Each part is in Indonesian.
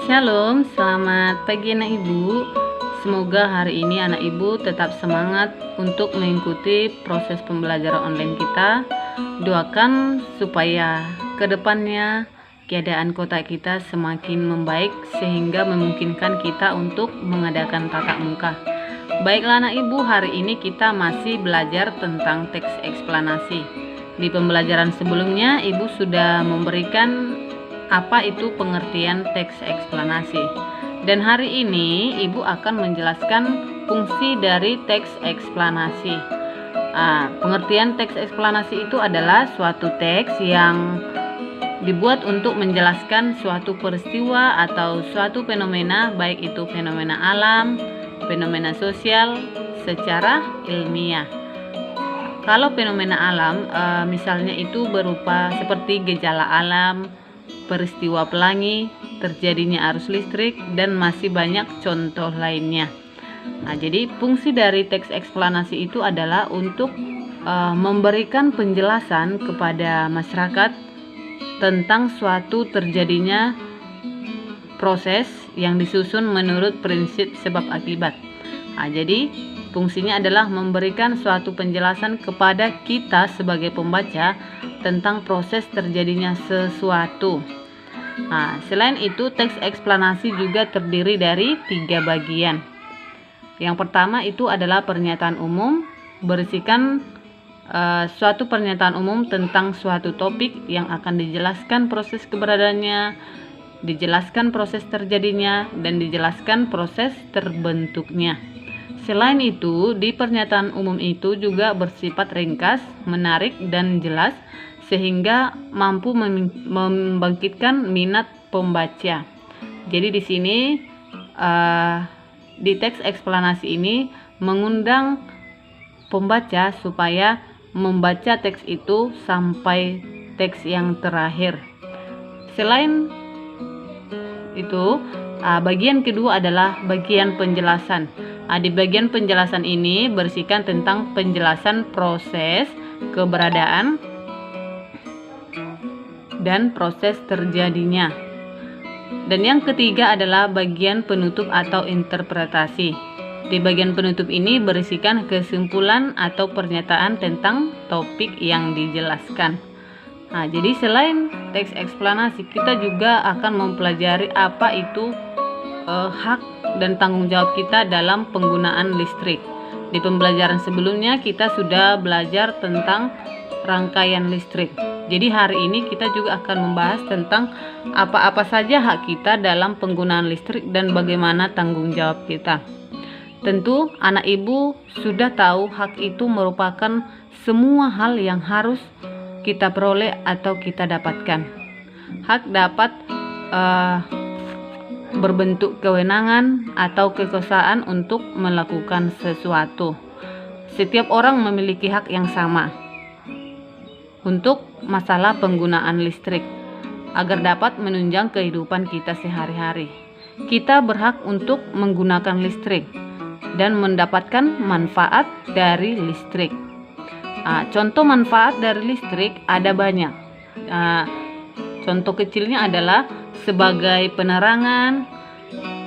Shalom, selamat pagi anak ibu. Semoga hari ini anak ibu tetap semangat untuk mengikuti proses pembelajaran online kita. Doakan supaya kedepannya keadaan kota kita semakin membaik sehingga memungkinkan kita untuk mengadakan tatap muka. Baiklah anak ibu, hari ini kita masih belajar tentang teks eksplanasi. Di pembelajaran sebelumnya ibu sudah memberikan apa itu pengertian teks eksplanasi. Dan hari ini ibu akan menjelaskan fungsi dari teks eksplanasi. Pengertian teks eksplanasi itu adalah suatu teks yang dibuat untuk menjelaskan suatu peristiwa atau suatu fenomena, baik itu fenomena alam, fenomena sosial, secara ilmiah. Kalau fenomena alam, misalnya itu berupa seperti gejala alam, peristiwa pelangi, terjadinya arus listrik, dan masih banyak contoh lainnya. Jadi fungsi dari teks eksplanasi itu adalah untuk memberikan penjelasan kepada masyarakat tentang suatu terjadinya proses yang disusun menurut prinsip sebab akibat. Jadi fungsinya adalah memberikan suatu penjelasan kepada kita sebagai pembaca tentang proses terjadinya sesuatu. Selain itu, teks eksplanasi juga terdiri dari 3 bagian. Yang pertama itu adalah pernyataan umum, berisikan suatu pernyataan umum tentang suatu topik yang akan dijelaskan proses keberadaannya, dijelaskan proses terjadinya, dan dijelaskan proses terbentuknya. Selain itu, di pernyataan umum itu juga bersifat ringkas, menarik, dan jelas sehingga mampu membangkitkan minat pembaca. Jadi di sini di teks eksplanasi ini mengundang pembaca supaya membaca teks itu sampai teks yang terakhir. Selain itu, bagian kedua adalah bagian penjelasan. Di bagian penjelasan ini berisikan tentang penjelasan proses keberadaan dan proses terjadinya. Dan yang ketiga adalah bagian penutup atau interpretasi. Di bagian penutup ini berisikan kesimpulan atau pernyataan tentang topik yang dijelaskan. Jadi selain teks eksplanasi, kita juga akan mempelajari apa itu hak dan tanggung jawab kita dalam penggunaan listrik. Di pembelajaran sebelumnya kita sudah belajar tentang rangkaian listrik. Jadi hari ini kita juga akan membahas tentang apa-apa saja hak kita dalam penggunaan listrik dan bagaimana tanggung jawab kita. Tentu anak ibu sudah tahu hak itu merupakan semua hal yang harus kita peroleh atau kita dapatkan. Hak dapat berbentuk kewenangan atau kekuasaan untuk melakukan sesuatu. Setiap orang memiliki hak yang sama untuk masalah penggunaan listrik agar dapat menunjang kehidupan kita sehari-hari. Kita berhak untuk menggunakan listrik dan mendapatkan manfaat dari listrik. Contoh manfaat dari listrik ada banyak. Contoh kecilnya adalah sebagai penerangan.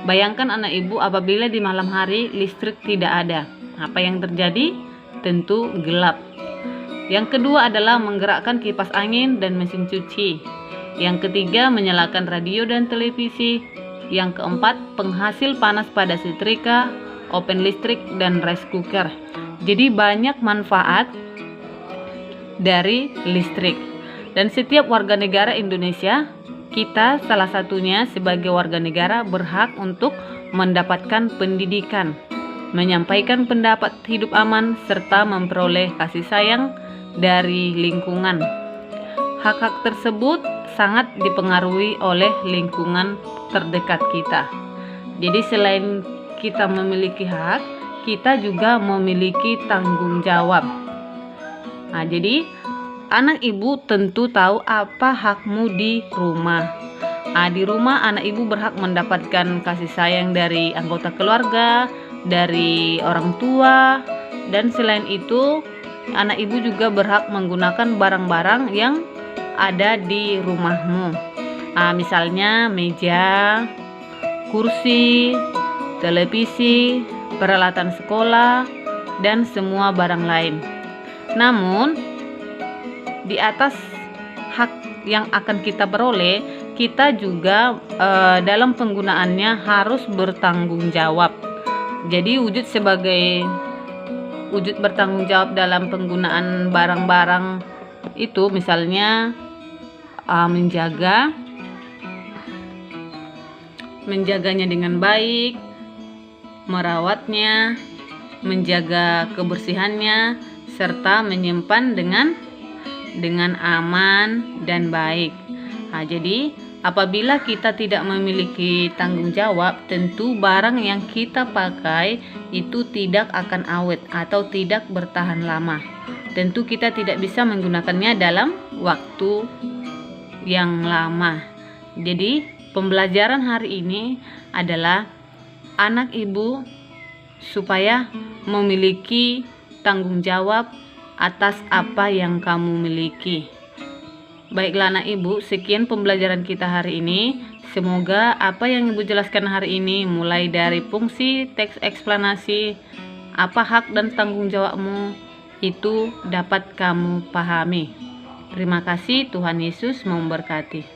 Bayangkan anak ibu apabila di malam hari listrik tidak ada. Apa yang terjadi? Tentu gelap. Yang kedua adalah menggerakkan kipas angin dan mesin cuci. Yang ketiga menyalakan radio dan televisi. Yang keempat penghasil panas pada setrika, oven listrik, dan rice cooker. Jadi banyak manfaat dari listrik. Dan setiap warga negara Indonesia, kita salah satunya sebagai warga negara berhak untuk mendapatkan pendidikan, menyampaikan pendapat hidup aman, serta memperoleh kasih sayang dari lingkungan. Hak-hak tersebut sangat dipengaruhi oleh lingkungan terdekat kita. Jadi selain kita memiliki hak, kita juga memiliki tanggung jawab. Jadi anak ibu tentu tahu apa hakmu di rumah. Di rumah anak ibu berhak mendapatkan kasih sayang dari anggota keluarga, dari orang tua, dan selain itu anak ibu juga berhak menggunakan barang-barang yang ada di rumahmu. Misalnya meja, kursi, televisi, peralatan sekolah, dan semua barang lain. Namun, di atas hak yang akan kita peroleh, kita juga dalam penggunaannya harus bertanggung jawab. Jadi wujud bertanggung jawab dalam penggunaan barang-barang itu misalnya menjaganya dengan baik, merawatnya, menjaga kebersihannya, serta menyimpan dengan aman dan baik. Jadi apabila kita tidak memiliki tanggung jawab, tentu barang yang kita pakai itu tidak akan awet atau tidak bertahan lama. Tentu kita tidak bisa menggunakannya dalam waktu yang lama. Jadi pembelajaran hari ini adalah anak ibu supaya memiliki tanggung jawab atas apa yang kamu miliki. Baiklah anak ibu, sekian pembelajaran kita hari ini. Semoga apa yang ibu jelaskan hari ini, mulai dari fungsi, teks eksplanasi, apa hak dan tanggung jawabmu, itu dapat kamu pahami. Terima kasih, Tuhan Yesus memberkati.